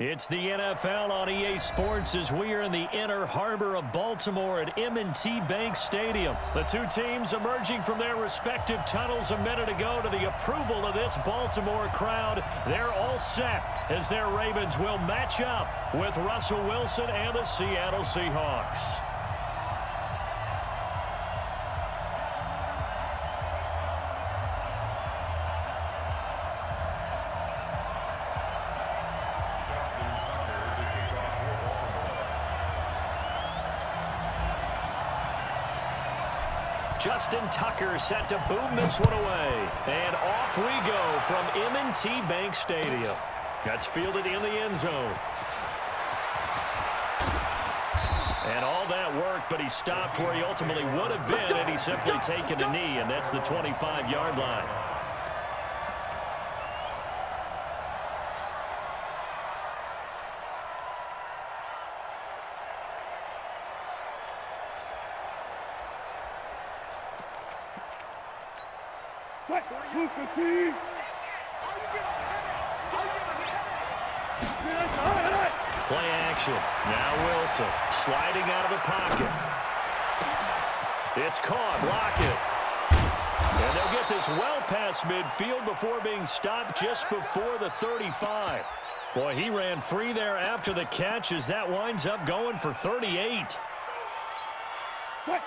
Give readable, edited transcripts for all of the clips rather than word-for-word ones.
It's the NFL on EA Sports as we are in the inner harbor of Baltimore at M&T Bank Stadium. The two teams emerging from their respective tunnels a minute ago to the approval of this Baltimore crowd. They're all set as their Ravens will match up with Russell Wilson and the Seattle Seahawks. Justin Tucker set to boom this one away. And off we go from M&T Bank Stadium. That's fielded in the end zone. And all that worked, but he stopped where he ultimately would have been, and he's simply taken a knee, and that's the 25-yard line. Play action. Now Wilson sliding out of the pocket. It's caught. Block it. And they'll get this well past midfield before being stopped just before the 35. Boy, he ran free there after the catch as that winds up going for 38.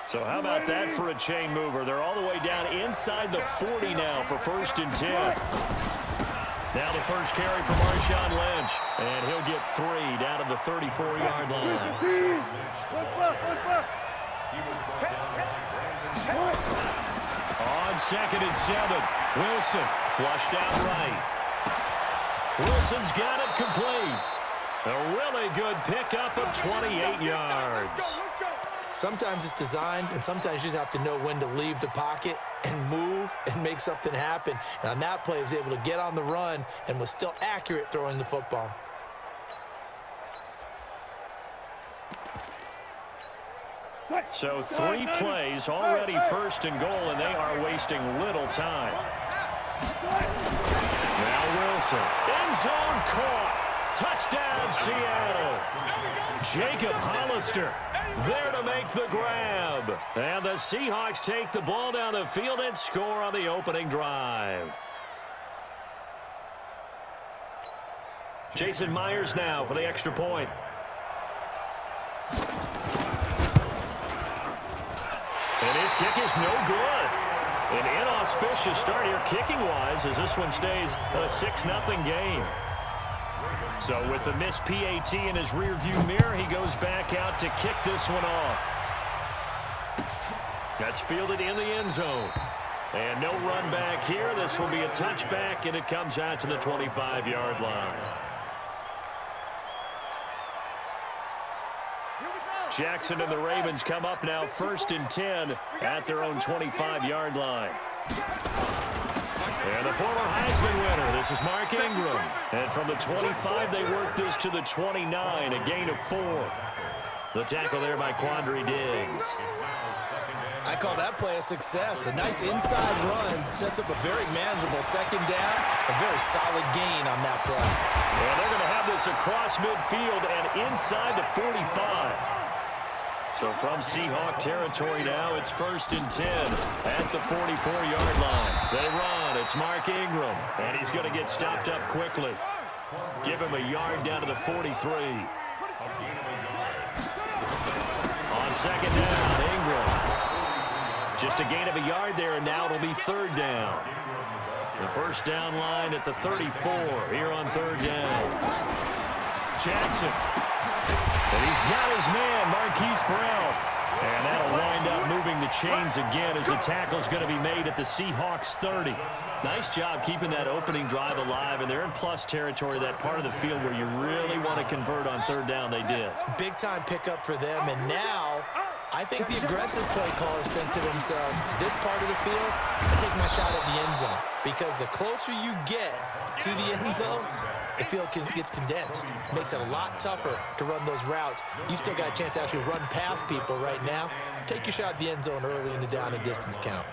So how about that for a chain mover? They're all the way down inside the 40 now for 1st and 10. Now the first carry for Marshawn Lynch. And he'll get 3 down to the 34-yard line. On 2nd and 7, Wilson flushed out right. Wilson's got it complete. A really good pickup of 28 yards. Sometimes it's designed, and sometimes you just have to know when to leave the pocket and move and make something happen. And on that play, he was able to get on the run and was still accurate throwing the football. So 3 plays, already 1st and goal, and they are wasting little time. Now Wilson, end zone caught. Touchdown, Seattle. Jacob Hollister there to make the grab. And the Seahawks take the ball down the field and score on the opening drive. Jason Myers now for the extra point. And his kick is no good. An inauspicious start here kicking-wise as this one stays a 6-0 game. So with the missed PAT in his rearview mirror, he goes back out to kick this one off. That's fielded in the end zone. And no run back here. This will be a touchback, and it comes out to the 25-yard line. Jackson and the Ravens come up now 1st and 10 at their own 25-yard line. And the former Heisman winner, this is Mark Ingram. And from the 25, they work this to the 29, a gain of 4. The tackle there by Quandre Diggs. I call that play a success. A nice inside run sets up a very manageable 2nd down. A very solid gain on that play. And they're going to have this across midfield and inside the 45. So from Seahawk territory now, it's 1st and 10 at the 44-yard line. They run. It's Mark Ingram, and he's going to get stopped up quickly. Give him a yard down to the 43. On 2nd down, Ingram. Just a gain of a yard there, and now it'll be 3rd down. The 1st down line at the 34 here on 3rd down. Jackson. And he's got his man, Marquise Brown. And that'll wind up moving the chains again as the tackle's going to be made at the Seahawks 30. Nice job keeping that opening drive alive, and they're in plus territory, that part of the field where you really want to convert on 3rd down. They did. Big-time pickup for them, and now I think the aggressive play callers think to themselves, this part of the field, I take my shot at the end zone. Because the closer you get to the end zone, the field gets condensed. It makes it a lot tougher to run those routes. You still got a chance to actually run past people right now. Take your shot at the end zone early in the down and distance count.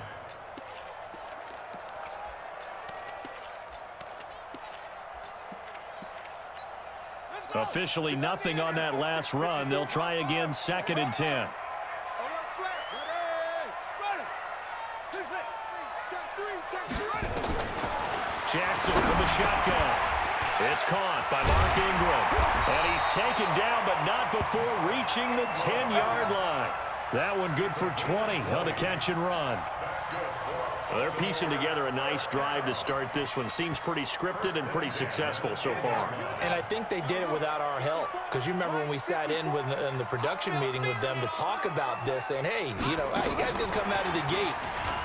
Officially nothing on that last run. They'll try again, 2nd and 10. Jackson from the shotgun. It's caught by Mark Ingram. And he's taken down, but not before reaching the 10-yard line. That one good for 20 on the catch and run. Well, they're piecing together a nice drive to start this one. Seems pretty scripted and pretty successful so far. And I think they did it without our help. Because you remember when we sat in the production meeting with them to talk about this, saying, hey, you guys didn't come out of the gate.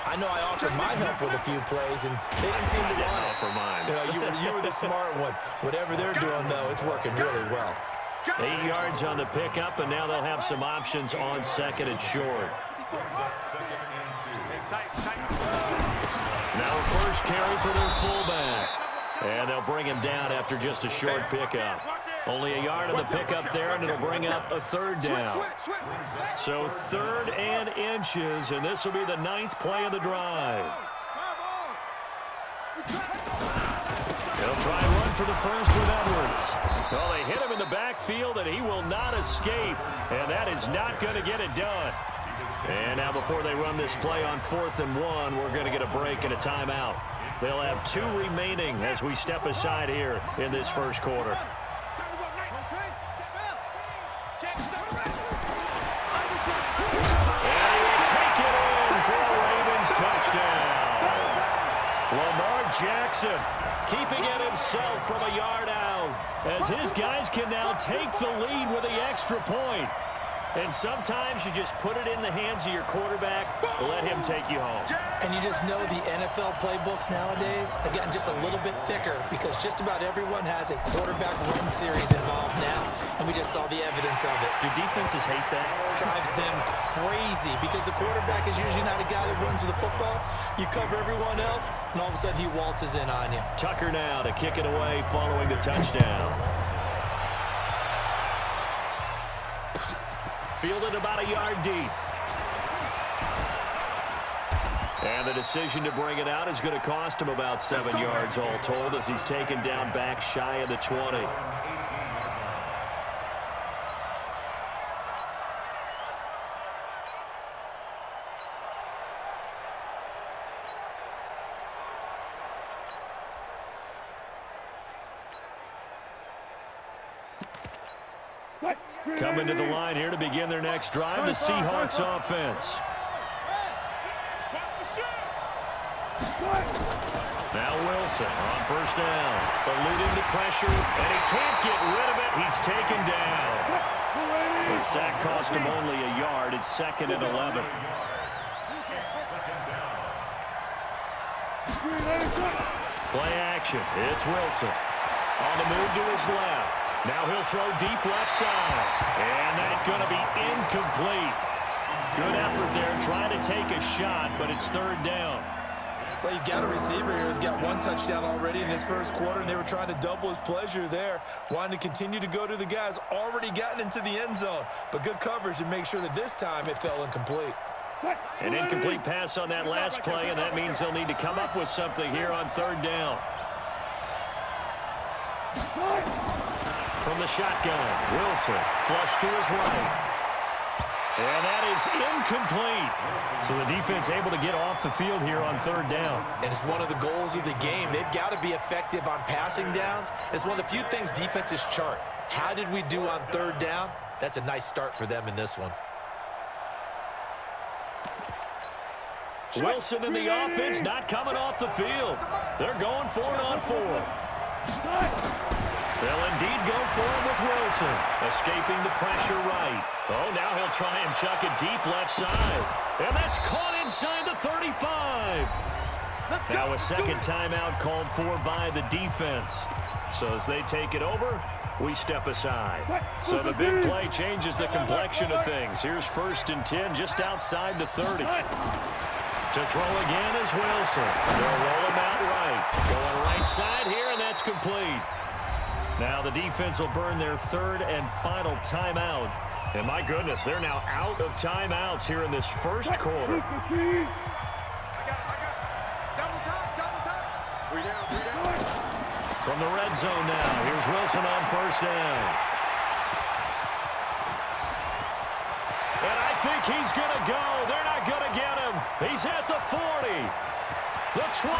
I know I offered my help with a few plays, and they didn't seem to want it. For mine. You were the smart one. Whatever they're doing, though, it's working really well. 8 yards on the pickup, and now they'll have some options on 2nd and short. Now a first carry for their fullback. And they'll bring him down after just a short pickup. Only a yard on the pickup there, and it'll bring up a 3rd down. So 3rd and inches, and this will be the 9th play of the drive. They'll try and run for the first with Edwards. Well, they hit him in the backfield, and he will not escape. And that is not going to get it done. And now before they run this play on 4th and 1, we're going to get a break and a timeout. They'll have 2 remaining as we step aside here in this first quarter. And he will take it in for a Ravens touchdown. Lamar Jackson keeping it himself from a yard out as his guys can now take the lead with the extra point. And sometimes you just put it in the hands of your quarterback, let him take you home. And you just know the NFL playbooks nowadays have gotten just a little bit thicker because just about everyone has a quarterback run series involved now. And we just saw the evidence of it. Do defenses hate that? Drives them crazy because the quarterback is usually not a guy that runs the football. You cover everyone else, and all of a sudden he waltzes in on you. Tucker now to kick it away following the touchdown. Fielded about a yard deep. And the decision to bring it out is going to cost him about 7 yards all told as he's taken down back shy of the 20. Coming to the line here to begin their next drive, the Seahawks offense. Now Wilson on first down. Alluding to pressure, and he can't get rid of it. He's taken down. The sack cost him only a yard. It's 2nd and 11. Play action. It's Wilson. On the move to his left. Now he'll throw deep left side. And that's going to be incomplete. Good effort there trying to take a shot, but it's 3rd down. Well, you've got a receiver here who's got 1 touchdown already in this first quarter, and they were trying to double his pleasure there, wanting to continue to go to the guys already gotten into the end zone. But good coverage to make sure that this time it fell incomplete. An incomplete pass on that last play, and that means they'll need to come up with something here on 3rd down. From the shotgun, Wilson flush to his right. And that is incomplete. So the defense able to get off the field here on 3rd down. And it's one of the goals of the game. They've got to be effective on passing downs. It's one of the few things defenses chart. How did we do on 3rd down? That's a nice start for them in this one. Wilson and the offense not coming off the field. They're going for it on 4th. They'll indeed go for it with Wilson. Escaping the pressure right. Oh, now he'll try and chuck it deep left side. And that's caught inside the 35. Now a second timeout called for by the defense. So as they take it over, we step aside. So the big play changes the complexion of things. Here's 1st and 10 just outside the 30. To throw again is Wilson. They'll roll him out right. Going right side here, and that's complete. Now the defense will burn their 3rd and final timeout. And my goodness, they're now out of timeouts here in this first quarter. From the red zone now, here's Wilson on first down. And I think he's going to go. They're not going to get him. He's at the 40, the 20,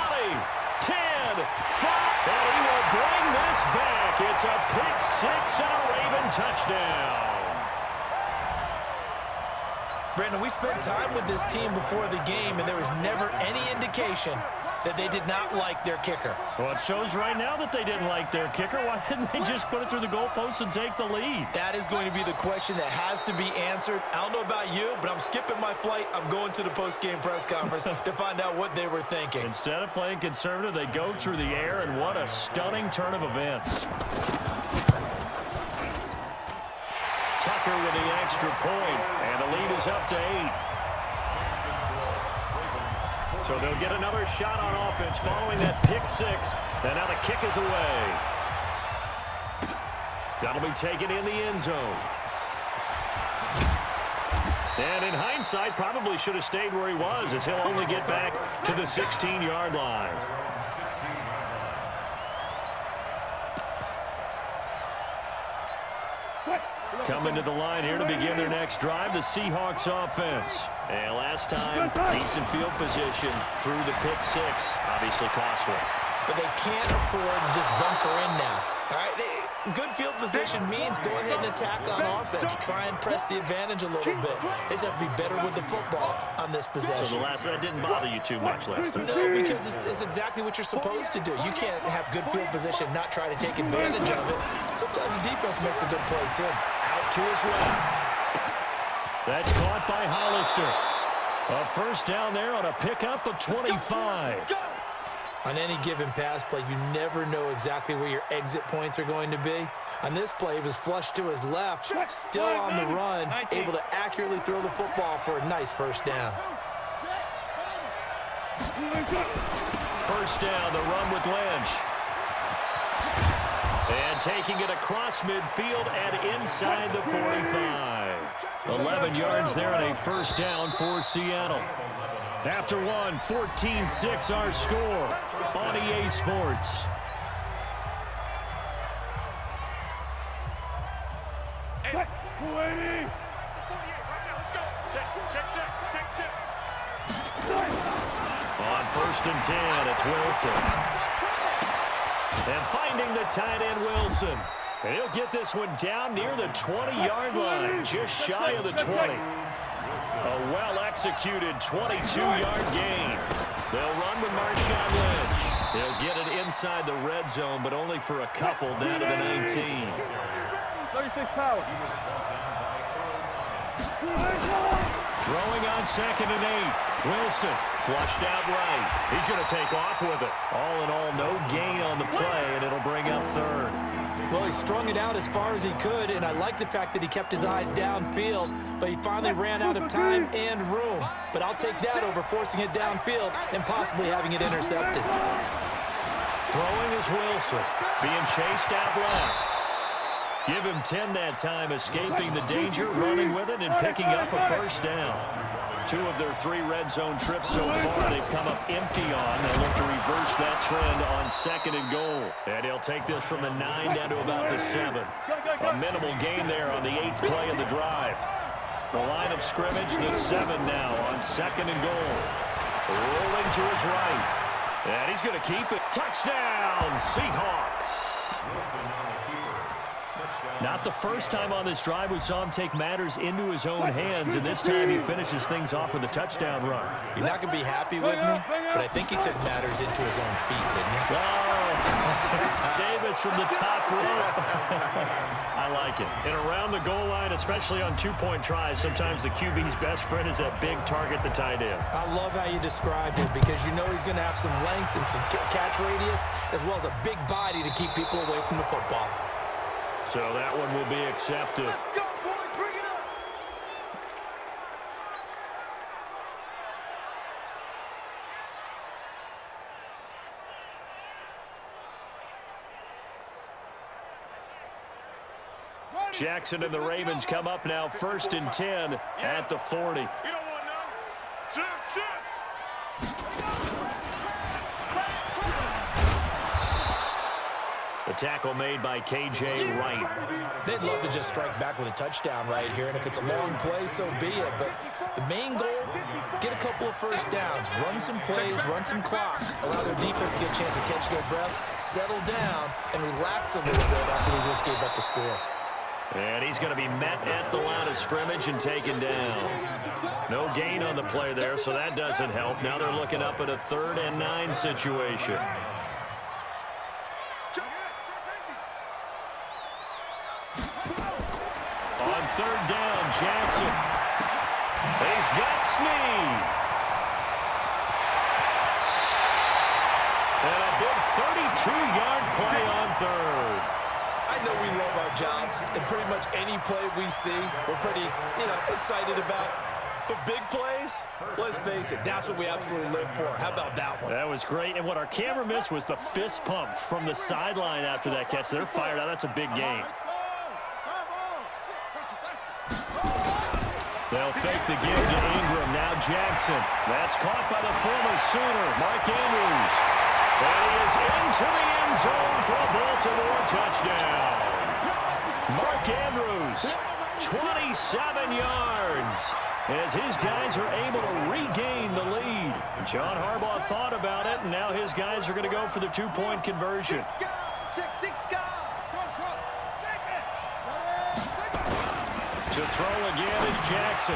10, 5, and he will bring this back. It's a pick six and a Raven touchdown. Brandon, we spent time with this team before the game, and there was never any indication that they did not like their kicker. Well, it shows right now that they didn't like their kicker. Why didn't they just put it through the goalpost and take the lead? That is going to be the question that has to be answered. I don't know about you, but I'm skipping my flight. I'm going to the post-game press conference to find out what they were thinking. Instead of playing conservative, they go through the air, and what a stunning turn of events. Tucker with the extra point, and the lead is up to 8. So they'll get another shot on offense following that pick six. And now the kick is away. That'll be taken in the end zone. And in hindsight, probably should have stayed where he was, as he'll only get back to the 16-yard line. Coming to the line here to begin their next drive, the Seahawks offense. And last time, decent field position through the pick six. Obviously costly. But they can't afford to just bunker in now. All right, good field position means go ahead and attack on offense. Try and press the advantage a little bit. They just have to be better with the football on this possession. So the last one didn't bother you too much last time? No, because it's exactly what you're supposed to do. You can't have good field position, not try to take advantage of it. Sometimes the defense makes a good play, too. Out to his left. That's caught by Hollister. A first down there on a pickup of 25. On any given pass play, you never know exactly where your exit points are going to be. On this play, it was flushed to his left, still on the run, able to accurately throw the football for a nice first down. First down, the run with Lynch. And taking it across midfield and inside the 45. 11 yards there and a first down for Seattle. After one, 14-6 our score on EA Sports. On first and 10, it's Wilson. And finding the tight end, Wilson. And he'll get this one down near the 20-yard line, just shy of the 20. A well-executed 22-yard gain. They'll run with Marshawn Lynch. They'll get it inside the red zone, but only for a couple down to the 19. 36 power. Throwing on second and 8. Wilson flushed out right. He's going to take off with it. All in all, no gain on the play, and it'll bring up third. Well, he strung it out as far as he could, and I like the fact that he kept his eyes downfield, but he finally ran out of time and room. But I'll take that over forcing it downfield and possibly having it intercepted. Throwing is Wilson, being chased out left. Give him 10 that time, escaping the danger, running with it, and picking up a first down. 2 of their 3 red zone trips so far they've come up empty on. They'll look to reverse that trend on second and goal. And he'll take this from the 9 down to about the 7. A minimal gain there on the 8th play of the drive. The line of scrimmage, the 7 now on second and goal. Rolling to his right. And he's going to keep it. Touchdown, Seahawks. Not the first time on this drive we saw him take matters into his own hands, and this time he finishes things off with a touchdown run. You're not going to be happy with me, but I think he took matters into his own feet, didn't he? Oh, Davis from the top row. I like it. And around the goal line, especially on 2-point tries, sometimes the QB's best friend is that big target, the tight end. I love how you described it because you know he's going to have some length and some catch radius as well as a big body to keep people away from the football. So that one will be accepted. Jackson and the Ravens come up now first and 10 at the 40. You don't want none. Shoot. The tackle made by K.J. Wright. They'd love to just strike back with a touchdown right here, and if it's a long play, so be it. But the main goal, get a couple of first downs, run some plays, run some clock, allow their defense to get a chance to catch their breath, settle down, and relax a little bit after they just gave up a score. And he's going to be met at the line of scrimmage and taken down. No gain on the play there, so that doesn't help. Now they're looking up at a 3rd and 9 situation. On 3rd down, Jackson. He's got Snead. And a big 32-yard play on 3rd. I know we love our jobs, and pretty much any play we see, we're pretty, excited about. But big plays, let's face it, that's what we absolutely live for. How about that one? That was great, and what our camera missed was the fist pump from the sideline after that catch. They're fired out. That's a big game. They'll fake the give to Ingram. Now Jackson. That's caught by the former Sooner, Mark Andrews. And he is into the end zone for a Baltimore touchdown. Mark Andrews, 27 yards, as his guys are able to regain the lead. John Harbaugh thought about it, and now his guys are going to go for the 2-point conversion. To throw again is Jackson.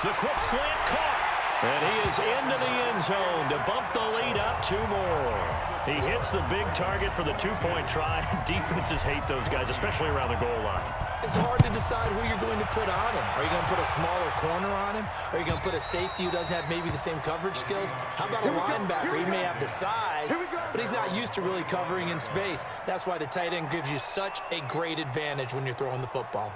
The quick slant caught. And he is into the end zone to bump the lead up 2 more. He hits the big target for the 2-point try. Defenses hate those guys, especially around the goal line. It's hard to decide who you're going to put on him. Are you going to put a smaller corner on him? Are you going to put a safety who doesn't have maybe the same coverage skills? How about a linebacker? He may have the size, but he's not used to really covering in space. That's why the tight end gives you such a great advantage when you're throwing the football.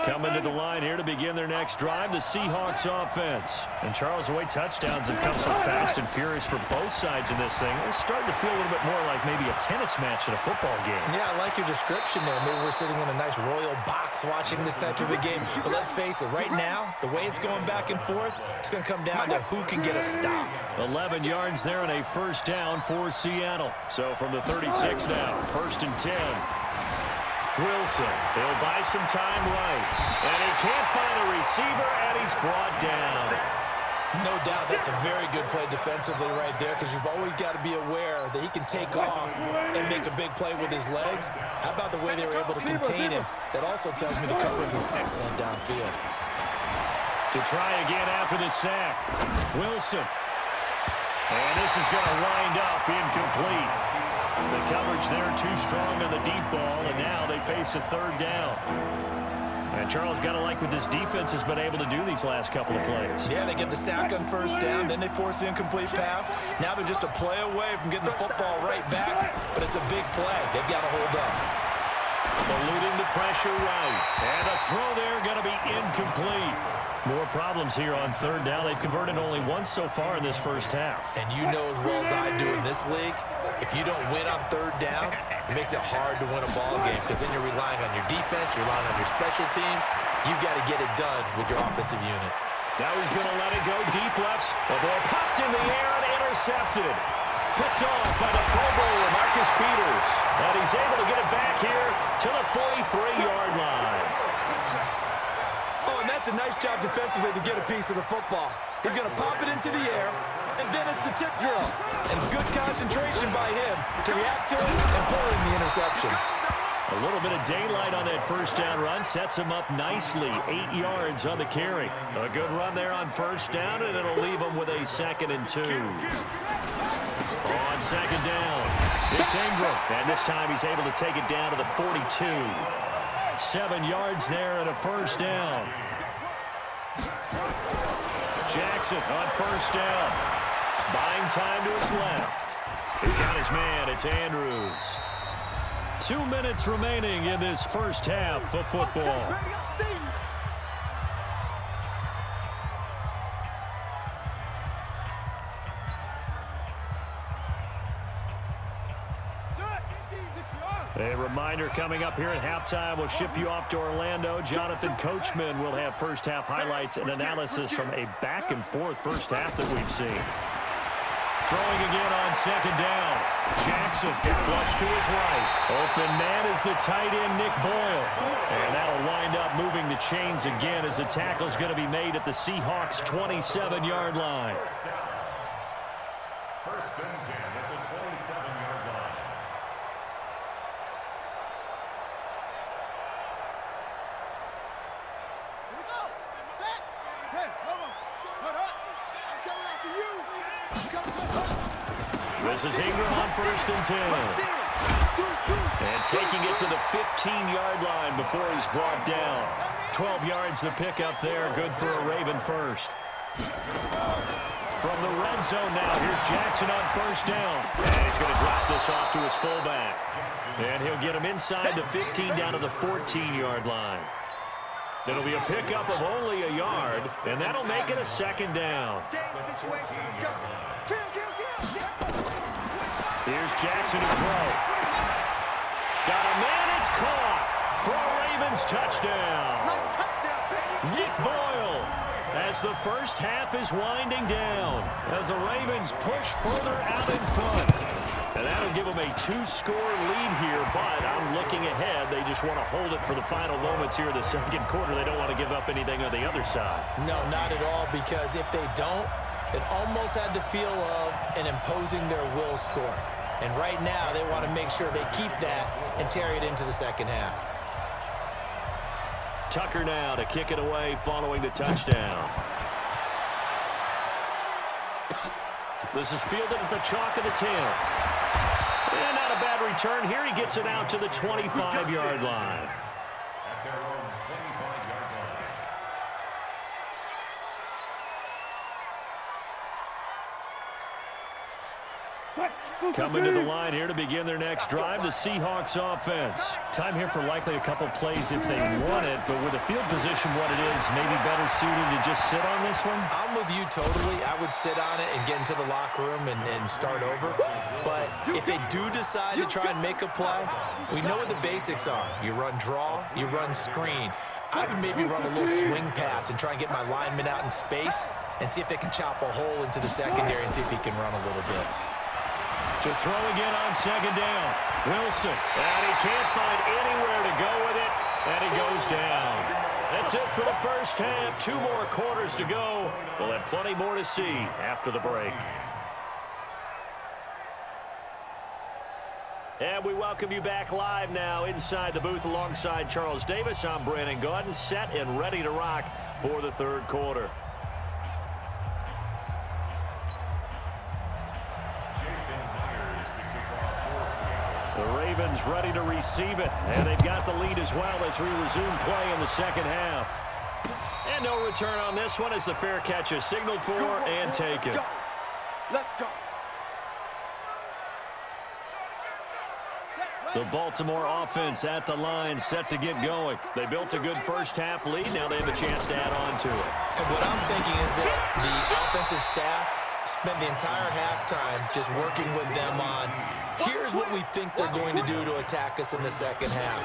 Coming to the line here to begin their next drive, the Seahawks offense. And Charles, the way touchdowns have come so fast and furious for both sides in this thing, it's starting to feel a little bit more like maybe a tennis match in a football game. Yeah, I like your description there. Maybe we're sitting in a nice royal box watching this type of a game. But let's face it, right now, the way it's going back and forth, it's going to come down to who can get a stop. 11 yards there and a first down for Seattle. So from the 36 now, 1st and 10. Wilson, he'll buy some time right. And he can't find a receiver, and he's brought down. No doubt that's a very good play defensively right there, because you've always got to be aware that he can take off and make a big play with his legs. How about the way they were able to contain him? That also tells me the coverage was excellent downfield. To try again after the sack, Wilson. And this is going to wind up incomplete. The coverage there too strong on the deep ball, and now they face a 3rd down. And Charles got to like what this defense has been able to do these last couple of plays. Yeah, they get the sack on 1st down, then they force the incomplete pass. Now they're just a play away from getting the football right back, but it's a big play. They've got to hold up. Eluding the pressure right. And a throw there going to be incomplete. More problems here on 3rd down. They've converted only once so far in this first half. And you know as well as I do in this league, if you don't win on 3rd down, it makes it hard to win a ball game, because then you're relying on your defense, you're relying on your special teams. You've got to get it done with your offensive unit. Now he's going to let it go deep left. The ball popped in the air and intercepted. Picked off by the Pro Bowler, Marcus Peters. And he's able to get it back here to the 43-yard line. Oh, and that's a nice job defensively to get a piece of the football. He's going to pop it into the air, and then it's the tip drill. And good concentration by him to react to it and pull in the interception. A little bit of daylight on that first down run sets him up nicely. 8 yards on the carry. A good run there on 1st down, and it'll leave him with a 2nd and 2. On 2nd down, it's Ingram. And this time he's able to take it down to the 42. 7 yards there and a 1st down. Jackson on 1st down. Buying time to his left. He's got his man. It's Andrews. 2 minutes remaining in this first half of football. A reminder coming up here at halftime, we'll ship you off to Orlando. Jonathan Coachman will have first-half highlights and analysis from a back-and-forth first half that we've seen. Throwing again on second down. Jackson flush to his right. Open man is the tight end, Nick Boyle. And that'll wind up moving the chains again as the tackle's going to be made at the Seahawks' 27-yard line. First and 10 at the 27-yard line. This is Ingram on first and 10. And taking it to the 15-yard line before he's brought down. 12 yards the pickup there. Good for a Raven first. From the red zone now, here's Jackson on first down. And he's going to drop this off to his fullback. And he'll get him inside the 15 down to the 14-yard line. It'll be a pickup of only a yard, and that'll make it a second down. Here's Jackson to throw. Got a man, it's caught for a Ravens touchdown. Nick Boyle as the first half is winding down as the Ravens push further out in front. And that'll give them a 2-score lead here, but I'm looking ahead. They just want to hold it for the final moments here in the second quarter. They don't want to give up anything on the other side. No, not at all, because if they don't, it almost had the feel of an imposing their will score. And right now, they want to make sure they keep that and carry it into the second half. Tucker now to kick it away following the touchdown. This is fielded at the chalk of the 10. And not a bad return here. He gets it out to the 25-yard line. At their own 25-yard line. Coming to the line here to begin their next drive, the Seahawks offense. Time here for likely a couple plays if they want it, but with the field position what it is, maybe better suited to just sit on this one? I'm with you totally. I would sit on it and get into the locker room and start over. But if they do decide to try and make a play, we know what the basics are. You run draw, you run screen. I would maybe run a little swing pass and try and get my lineman out in space and see if they can chop a hole into the secondary and see if he can run a little bit. To throw again on second down. Wilson. And he can't find anywhere to go with it. And he goes down. That's it for the first half. 2 more quarters to go. We'll have plenty more to see after the break. And we welcome you back live now inside the booth alongside Charles Davis. I'm Brandon Gaudin, set and ready to rock for the third quarter. The Ravens ready to receive it, and they've got the lead as well as we resume play in the second half. And no return on this one as the fair catch is signaled for and taken. Let's go. The Baltimore offense at the line, set to get going. They built a good first half lead. Now they have a chance to add on to it. And what I'm thinking is that the offensive staff spent the entire halftime just working with them on, here's what we think they're going to do to attack us in the second half.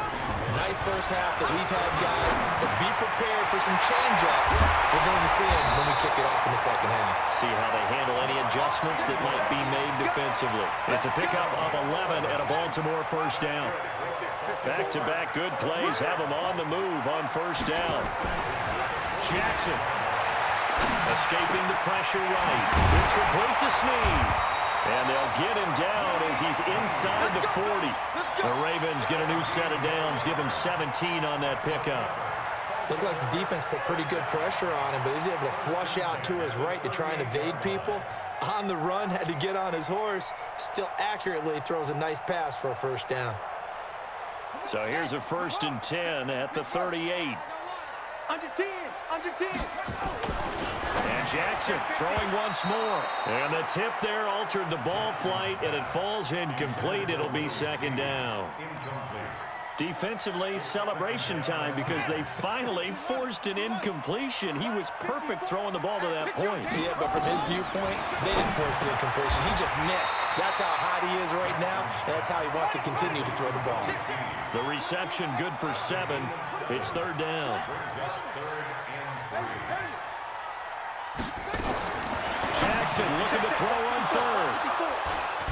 Nice first half that we've had, guys, but be prepared for some change-ups. We're going to see them when we kick it off in the second half. See how they handle any adjustments that might be made defensively. It's a pickup of 11 and a Baltimore first down. Back-to-back good plays have them on the move on first down. Jackson escaping the pressure right. It's complete to Snead. And they'll get him down as he's inside the 40. The Ravens get a new set of downs, give him 17 on that pickup. Looked like the defense put pretty good pressure on him, but he's able to flush out to his right to try and evade people. On the run, had to get on his horse. Still accurately throws a nice pass for a first down. So here's a 1st and 10 at the 38. Under 10, under 10. And Jackson throwing once more. And the tip there altered the ball flight, and it falls incomplete. It'll be second down. Defensively, celebration time because they finally forced an incompletion. He was perfect throwing the ball to that point. Yeah, but from his viewpoint, they didn't force the incompletion. He just missed. That's how hot he is right now, and that's how he wants to continue to throw the ball. The reception good for 7. It's third down. Jackson looking to throw on third.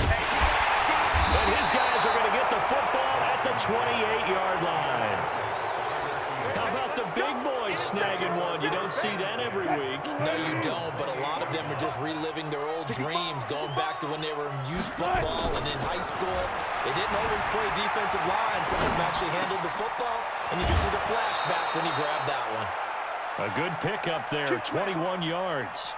And his guys are going to get the football at the 28-yard line. How about the big boys snagging one? You don't see that every week. No, you don't, but a lot of them are just reliving their old dreams, going back to when they were in youth football and in high school. They didn't always play defensive line. Some of them actually handled the football, and you can see the flashback when he grabbed that one. A good pickup there, 21 yards.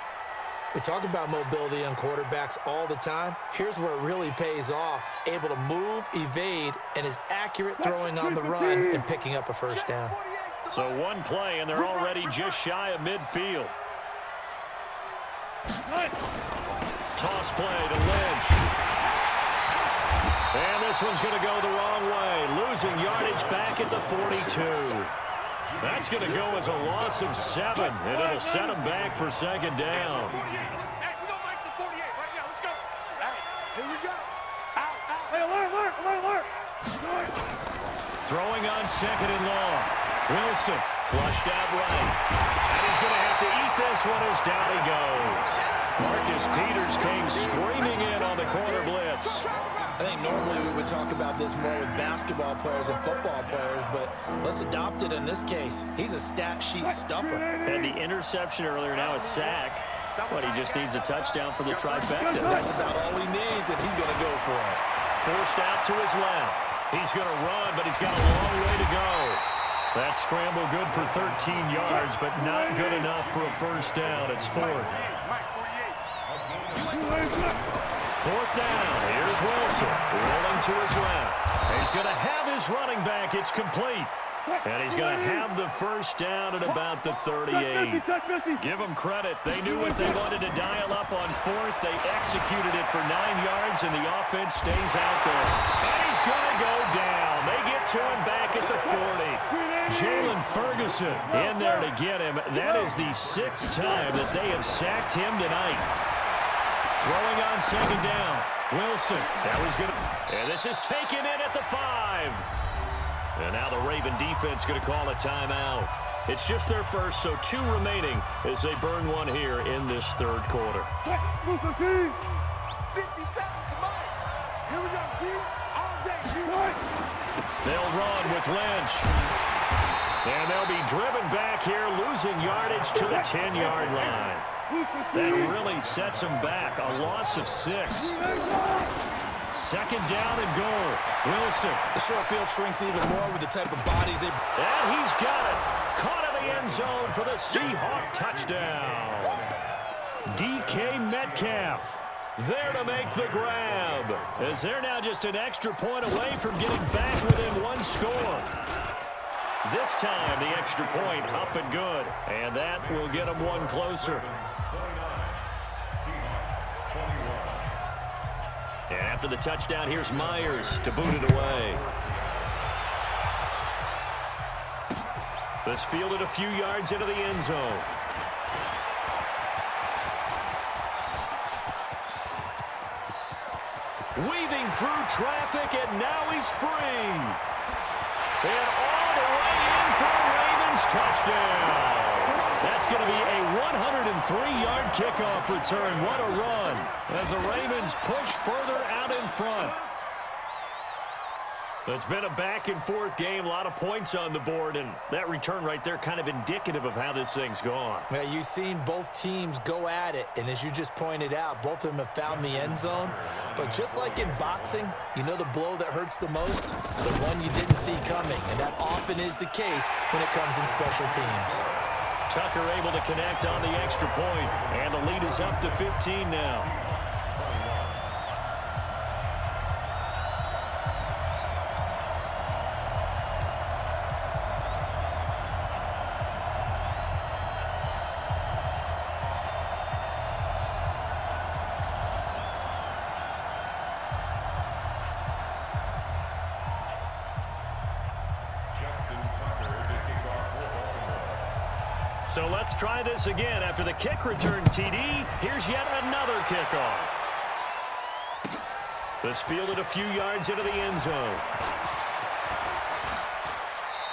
We talk about mobility on quarterbacks all the time. Here's where it really pays off. Able to move, evade, and is accurate throwing on the run and picking up a first down. So one play, and they're already just shy of midfield. Toss play to Lynch. And this one's going to go the wrong way. Losing yardage back at the 42. That's going to go as a loss of 7, and it'll set them back for second down. Hey, we don't like the 48 right now. Let's go. Here we go. Hey, alert. Throwing on second and long. Wilson flushed out right. And he's going to have to eat this one as down he goes. Marcus Peters came screaming in on the corner blitz. I think normally we would talk about this more with basketball players and football players, but let's adopt it in this case. He's a stat sheet stuffer. Had the interception earlier, now a sack. But he just needs a touchdown for the trifecta. That's about all he needs, and he's going to go for it. Forced out to his left. He's going to run, but he's got a long way to go. That scramble good for 13 yards, but not good enough for a first down. It's 4th. 4th down. Here's Wilson rolling to his left. He's going to have his running back. It's complete. And he's going to have the first down at about the 38. Give them credit. They knew what they wanted to dial up on 4th. They executed it for 9 yards, and the offense stays out there. And he's going to go down. They get to him back at the 40. Jalen Ferguson in there to get him. That is the 6th time that they have sacked him tonight. Throwing on second down. Wilson. That was good. And this is taken in at the 5. And now the Raven defense going to call a timeout. It's just their first, so 2 remaining as they burn one here in this third quarter. 57, come on. Here we go, D. All day, D. They'll run with Lynch. And they'll be driven back here, losing yardage to the 10-yard line. That really sets them back. A loss of 6. Second down and goal. Wilson. The short field shrinks even more with the type of bodies they... And he's got it. Caught in the end zone for the Seahawk touchdown. DK Metcalf there to make the grab, as they're now just an extra point away from getting back within 1 score. This time, the extra point up and good, and that will get them 1 closer. And after the touchdown, here's Myers to boot it away. This fielded a few yards into the end zone. Weaving through traffic, and now he's free. And all the way in for a Ravens touchdown. That's going to be a 103-yard kickoff return. What a run as the Ravens push further out in front. It's been a back-and-forth game, a lot of points on the board, and that return right there kind of indicative of how this thing's gone. Well, you've seen both teams go at it, and as you just pointed out, both of them have found the end zone. But just like in boxing, you know the blow that hurts the most? The one you didn't see coming, and that often is the case when it comes in special teams. Tucker able to connect on the extra point, and the lead is up to 15 now. So let's try this again. After the kick return TD, here's yet another kickoff. This fielded a few yards into the end zone.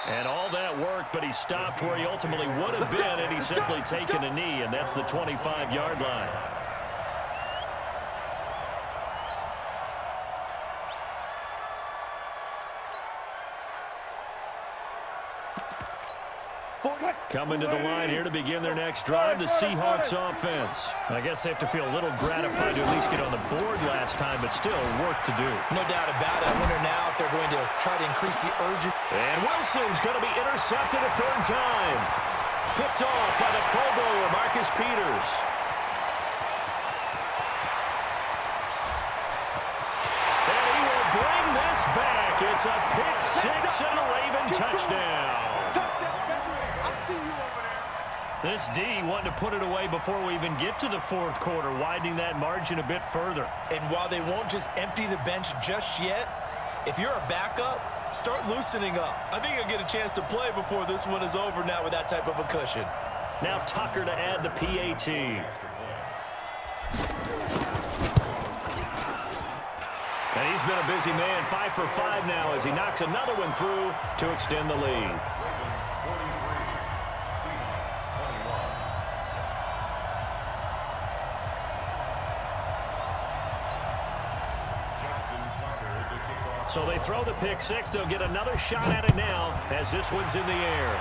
And all that worked, but he stopped where he ultimately would have been, and he's simply taken a knee, and that's the 25-yard line. Coming to the line here to begin their next drive, the Seahawks offense. I guess they have to feel a little gratified to at least get on the board last time, but still work to do. No doubt about it. I wonder now if they're going to try to increase the urgency. And Wilson's going to be intercepted a third time. Picked off by the Pro Bowler, Marcus Peters. And he will bring this back. It's a pick six and a Raven touchdown. This D wanting to put it away before we even get to the fourth quarter, widening that margin a bit further. And while they won't just empty the bench just yet, if you're a backup, start loosening up. I think you'll get a chance to play before this one is over now with that type of a cushion. Now Tucker to add the PAT. And he's been a busy man, 5 for 5 now as he knocks another one through to extend the lead. So they throw the pick six. They'll get another shot at it now as this one's in the air.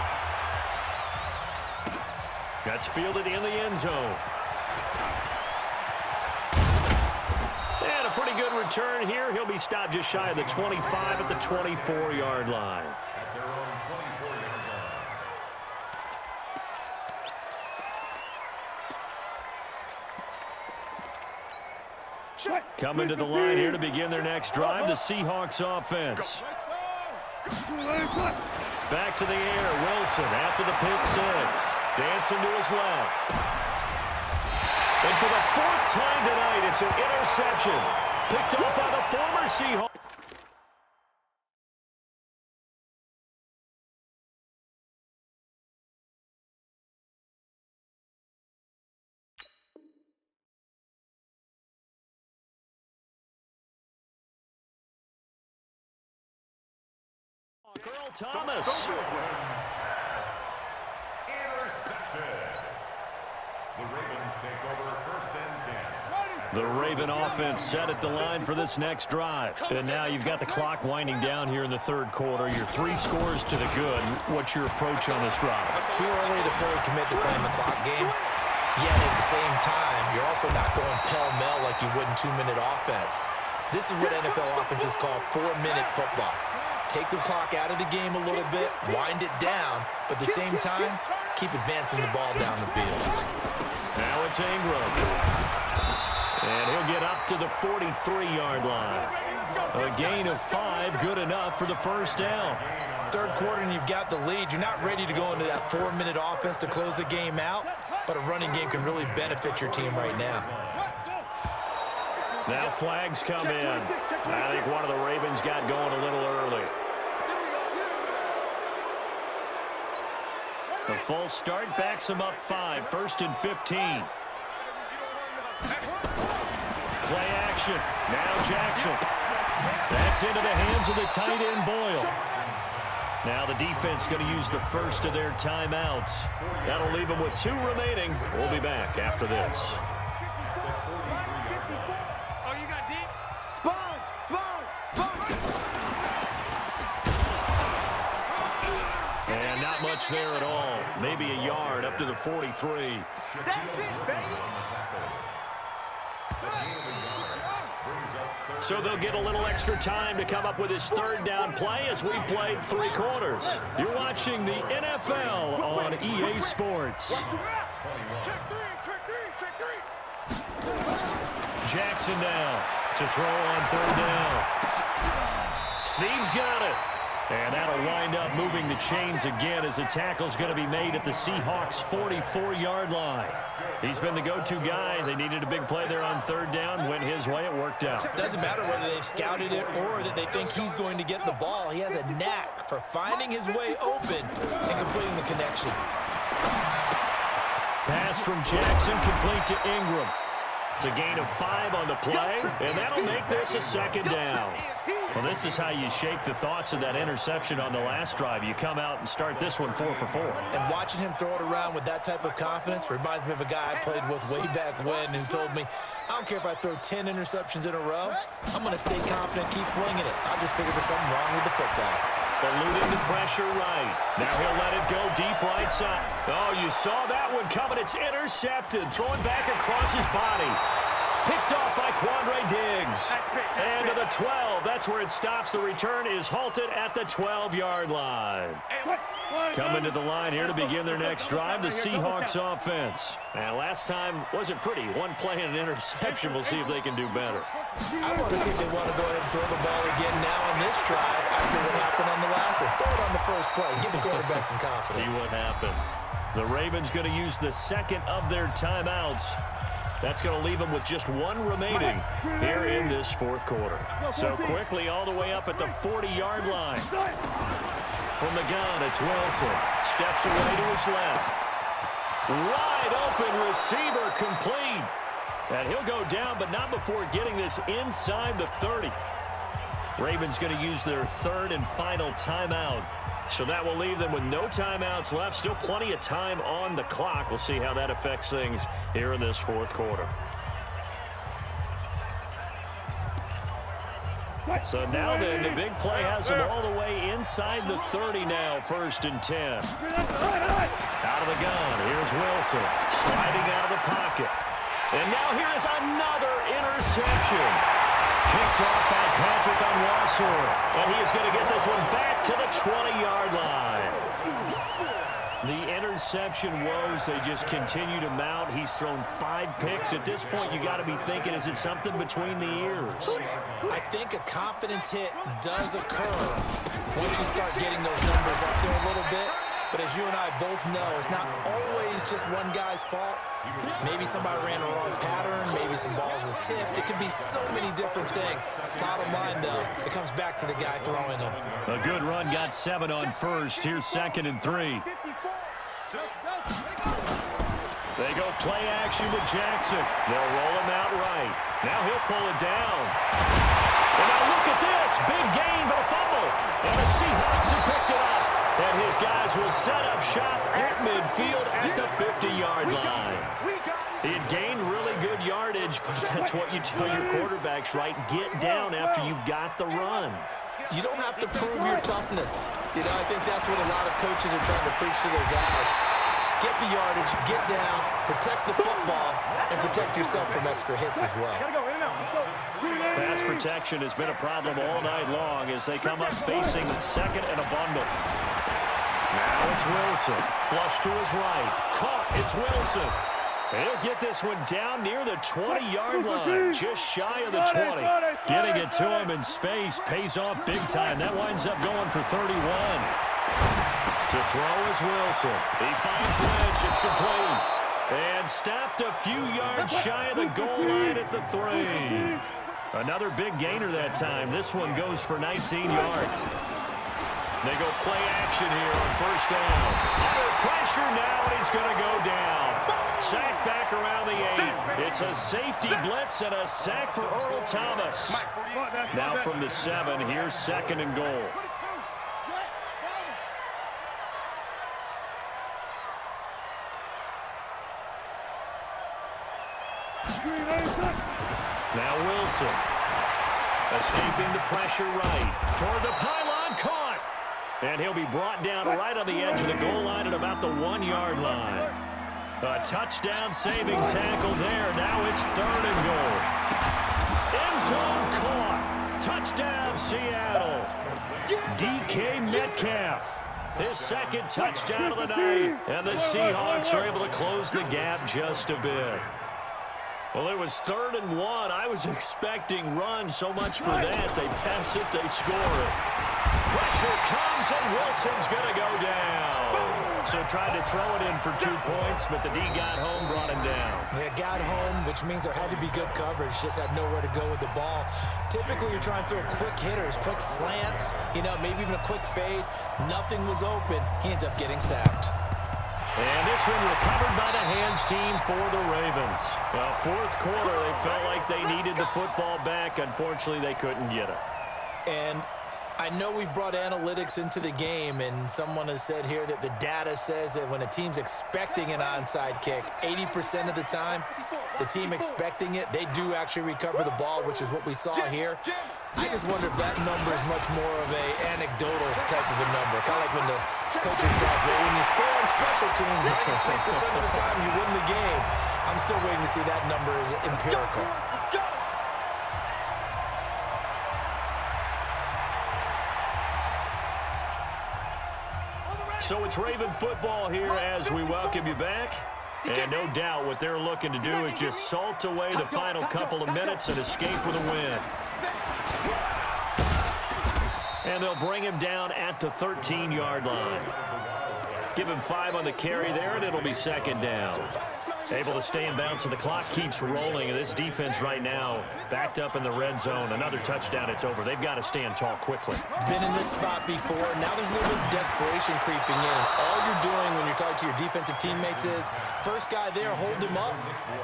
That's fielded in the end zone. And a pretty good return here. He'll be stopped just shy of the 25 at the 24-yard line. At their own 24-yard line. Coming to the line here to begin their next drive, the Seahawks offense. Back to the air, Wilson after the pick six. Dancing to his left. And for the fourth time tonight, it's an interception. Picked up by the former Seahawks. Earl Thomas. Intercepted. The Ravens take over first and 10. The Raven offense set at the line for this next drive. And now you've got the clock winding down here in the third quarter. You're 3 scores to the good. What's your approach on this drive? Too early to fully commit to playing the clock game. Yet at the same time, you're also not going pell-mell like you would in 2-minute offense. This is what NFL offenses call 4-minute football. Take the clock out of the game a little bit, wind it down, but at the same time, keep advancing the ball down the field. Now it's Ingram. And he'll get up to the 43-yard line. A gain of 5, good enough for the first down. Third quarter and you've got the lead. You're not ready to go into that 4-minute offense to close the game out, but a running game can really benefit your team right now. Now flags come in. I think one of the Ravens got going a little early. The false start backs him up 5, first and 15. Play action. Now Jackson. That's into the hands of the tight end Boyle. Now the defense going to use the first of their timeouts. That'll leave them with 2 remaining. We'll be back after this. And not much there at all. Maybe a yard up to the 43. That's it, baby. So they'll get a little extra time to come up with his third down play as we've played 3 quarters. You're watching the NFL on EA Sports. Check three. Jackson now to throw on third down. Snead's got it. And that'll wind up moving the chains again as the tackle's going to be made at the Seahawks' 44-yard line. He's been the go-to guy. They needed a big play there on third down. Went his way. It worked out. Doesn't matter whether they've scouted it or that they think he's going to get the ball. He has a knack for finding his way open and completing the connection. Pass from Jackson, complete to Ingram. It's a gain of 5 on the play, and that'll make this a second down. Well, this is how you shake the thoughts of that interception on the last drive. You come out and start this one 4 for 4. And watching him throw it around with that type of confidence reminds me of a guy I played with way back when who told me, I don't care if I throw 10 interceptions in a row, I'm going to stay confident, keep flinging it. I'll just figure there's something wrong with the football. Eluding the pressure right. Now he'll let it go deep right side. Oh, you saw that one coming. It's intercepted. Throwing back across his body. Picked off by Quandre Diggs. And to the 12. That's where it stops. The return is halted at the 12-yard line. Coming to the line here to begin their next drive, the Seahawks offense. And last time wasn't pretty. One play and an interception. We'll see if they can do better. I want to see if they want to go ahead and throw the ball again now on this drive after what happened on the last one. Throw it on the first play. Give the quarterback some confidence. See what happens. The Ravens going to use the second of their timeouts. That's going to leave them with just one remaining here in this fourth quarter. So quickly all the way up at the 40-yard line. From the gun, it's Wilson. Steps away to his left. Wide open receiver complete. And he'll go down, but not before getting this inside the 30. Ravens going to use their third and final timeout. So that will leave them with no timeouts left. Still plenty of time on the clock. We'll see how that affects things here in this fourth quarter. So now then, the big play has them all the way inside the 30 now, 1st and 10. Out of the gun, here's Wilson, sliding out of the pocket. And now here's another interception. Picked off by Patrick Onwuasor. And he is going to get this one back to the 20-yard line. The interception woes, they just continue to mount. He's thrown 5 picks. At this point, you got to be thinking, is it something between the ears? I think a confidence hit does occur once you start getting those numbers up there a little bit. But as you and I both know, it's not always just one guy's fault. Maybe somebody ran a wrong pattern. Maybe some balls were tipped. It could be so many different things. Bottom line, though, it comes back to the guy throwing them. A good run, got 7 on first. Here's 2nd and 3. They go play action with Jackson. They'll roll him out right. Now he'll pull it down. And now look at this. Big gain, but a fumble. And the Seahawks have picked it up. And his guys will set up shop at midfield at the 50-yard line. He had gained really good yardage, but that's what you tell your quarterbacks, right? Get down after you've got the run. You don't have to prove your toughness. You know, I think that's what a lot of coaches are trying to preach to their guys. Get the yardage, get down, protect the football, and protect yourself from extra hits as well. Pass protection has been a problem all night long as they come up facing second and a bundle. Now it's Wilson. Flush to his right. Caught. It's Wilson. He'll get this one down near the 20-yard line. Just shy of the 20. Getting it to him in space pays off big time. That winds up going for 31. To throw is Wilson. He finds Lynch. It's complete. And stopped a few yards shy of the goal line at the 3. Another big gainer that time. This one goes for 19 yards. They go play action here on 1st down. Under pressure now, and he's going to go down. Sack back around the 8. It's a safety blitz and a sack for Earl Thomas. Now from the 7, here's 2nd and goal. Now Wilson. Escaping the pressure right. Toward the pylon, caught. And he'll be brought down right on the edge of the goal line at about the 1-yard line. A touchdown saving tackle there. Now it's 3rd and goal. End zone caught. Touchdown Seattle. DK Metcalf. His 2nd touchdown of the night. And the Seahawks are able to close the gap just a bit. Well, it was 3rd and 1. I was expecting runs, so much for that. They pass it, they score it. Pressure comes, and Wilson's going to go down. So tried to throw it in for 2 points, but the D got home, brought him down. Yeah, got home, which means there had to be good coverage. Just had nowhere to go with the ball. Typically, you're trying to throw quick hitters, quick slants, you know, maybe even a quick fade. Nothing was open. He ends up getting sacked. And this one recovered by the hands team for the Ravens. Well, fourth quarter, they felt like they needed the football back. Unfortunately, they couldn't get it. And I know we brought analytics into the game, and someone has said here that the data says that when a team's expecting an onside kick, 80% of the time, the team expecting it, they do actually recover the ball, which is what we saw here. I just wonder if that number is much more of a anecdotal type of a number. Kind of like when the coaches tell us, well, when you score on special teams, 93% of the time you win the game. I'm still waiting to see that number is empirical. So it's Raven football here as we welcome you back. And no doubt what they're looking to do is just salt away the final couple of minutes and escape with a win. And they'll bring him down at the 13-yard line. Give him 5 on the carry there, and it'll be second down. Able to stay in bounds, so the clock keeps rolling. And this defense right now backed up in the red zone. Another touchdown, it's over. They've got to stand tall quickly. Been in this spot before. Now there's a little bit of desperation creeping in. All you're doing when you're talking to your defensive teammates is, first guy there, hold him up.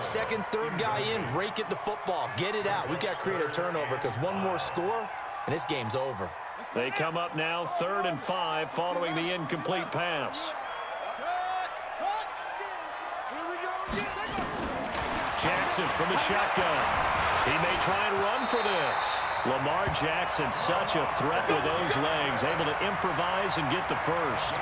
Second, third guy in, rake at the football. Get it out. We've got to create a turnover because one more score, and this game's over. They come up now 3rd and 5 following the incomplete pass. Jackson from the shotgun. He may try and run for this. Lamar Jackson, such a threat with those legs, able to improvise and get the first.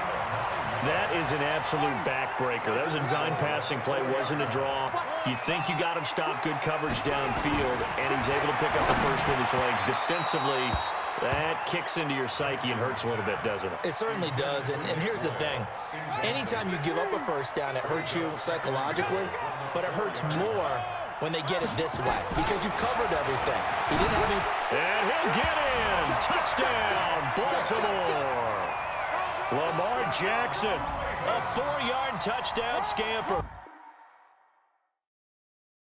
That is an absolute backbreaker. That was a design passing play, wasn't a draw. You think you got him stopped, good coverage downfield, and he's able to pick up the first with his legs. Defensively, that kicks into your psyche and hurts a little bit, doesn't it? It certainly does, and here's the thing. Anytime you give up a first down, it hurts you psychologically, but it hurts more when they get it this way because you've covered everything. He didn't have any... And he'll get in. Touchdown, Baltimore. Lamar Jackson, a 4-yard touchdown scamper.